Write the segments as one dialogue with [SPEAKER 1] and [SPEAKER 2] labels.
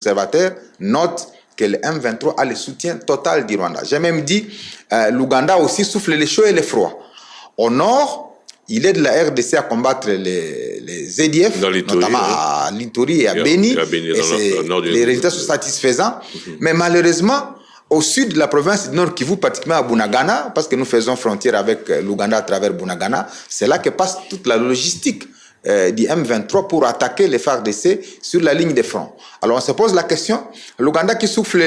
[SPEAKER 1] observateurs notent que le M23 a le soutien total du Rwanda. J'ai même dit l'Ouganda aussi souffle les chaud et les froid. Au nord, il aide la RDC à combattre les EDF, notamment à Lituri et à Beni. Les résultats sont satisfaisants. Mais malheureusement, au sud de la province du Nord Kivu, pratiquement à Bunagana, parce que nous faisons frontière avec l'Ouganda à travers Bunagana, c'est là que passe toute la logistique du M23 pour attaquer les FARDC sur la ligne de front. Alors on se pose la question, l'Ouganda qui souffle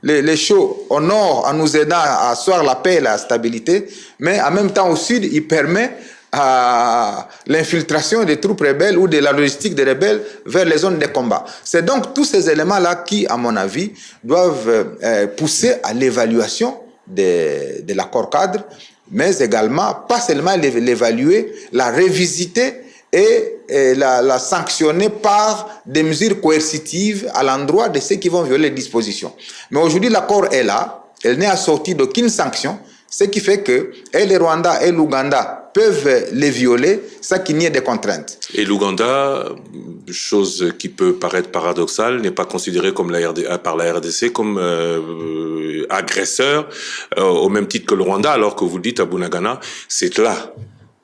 [SPEAKER 1] les chauds au nord en nous aidant à asseoir la paix et la stabilité, mais en même temps au sud, il permet à l'infiltration des troupes rebelles ou de la logistique des rebelles vers les zones de combat. C'est donc tous ces éléments-là qui, à mon avis, doivent pousser à l'évaluation de l'accord cadre, mais également, pas seulement l'évaluer, la revisiter et la sanctionner par des mesures coercitives à l'endroit de ceux qui vont violer les dispositions. Mais aujourd'hui, l'accord est là, elle n'est assortie d'aucune sanction, ce qui fait que et le Rwanda et l'Ouganda peuvent les violer sans qu'il n'y ait de contraintes.
[SPEAKER 2] Et l'Ouganda, chose qui peut paraître paradoxale, n'est pas considéré comme par la RDC comme agresseur au même titre que le Rwanda, alors que vous le dites à Bunagana, c'est là.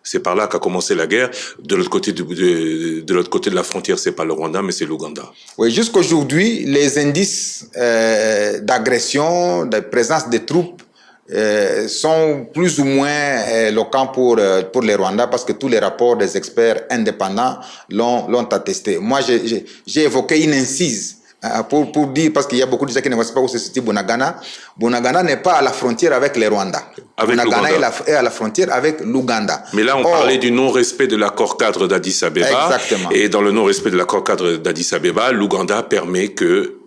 [SPEAKER 2] C'est par là qu'a commencé la guerre. De l'autre côté de la frontière, c'est pas le Rwanda, mais c'est l'Ouganda.
[SPEAKER 1] Oui, jusqu'aujourd'hui, les indices d'agression, de présence des troupes sont plus ou moins éloquents pour les Rwandais parce que tous les rapports des experts indépendants l'ont attesté. Moi, j'ai évoqué une incise pour dire, parce qu'il y a beaucoup de gens qui ne savent pas où se situe Bunagana. Bunagana n'est pas à la frontière avec les Rwandais. Bunagana est à la frontière avec l'Ouganda.
[SPEAKER 2] Mais là, on parlait du non-respect de l'accord cadre d'Addis Abeba.
[SPEAKER 1] Exactement.
[SPEAKER 2] Et dans le non-respect de l'accord cadre d'Addis Abeba, l'Ouganda permet que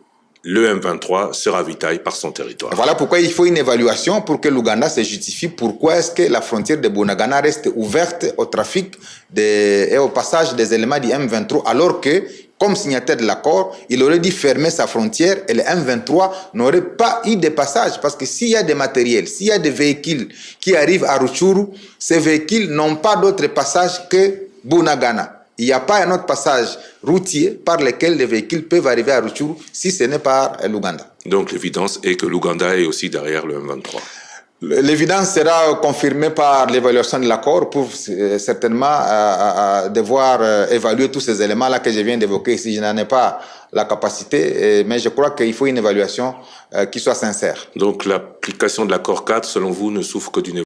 [SPEAKER 2] le M23 se ravitaille par son territoire.
[SPEAKER 1] Voilà pourquoi il faut une évaluation pour que l'Ouganda se justifie. Pourquoi est-ce que la frontière de Bunagana reste ouverte au trafic et au passage des éléments du M23 alors que, comme signataire de l'accord, il aurait dû fermer sa frontière et le M23 n'aurait pas eu de passage. Parce que s'il y a des matériels, s'il y a des véhicules qui arrivent à Rutshuru, ces véhicules n'ont pas d'autre passage que Bunagana. Il n'y a pas un autre passage routier par lequel les véhicules peuvent arriver à Rutshuru si ce n'est pas l'Ouganda. Donc
[SPEAKER 2] l'évidence est que l'Ouganda est aussi derrière le M23.
[SPEAKER 1] L'évidence sera confirmée par l'évaluation de l'accord pour certainement devoir évaluer tous ces éléments-là que je viens d'évoquer. Si je n'en ai pas la capacité, mais je crois qu'il faut une évaluation qui soit sincère.
[SPEAKER 2] Donc l'application de l'accord cadre, selon vous, ne souffre que d'une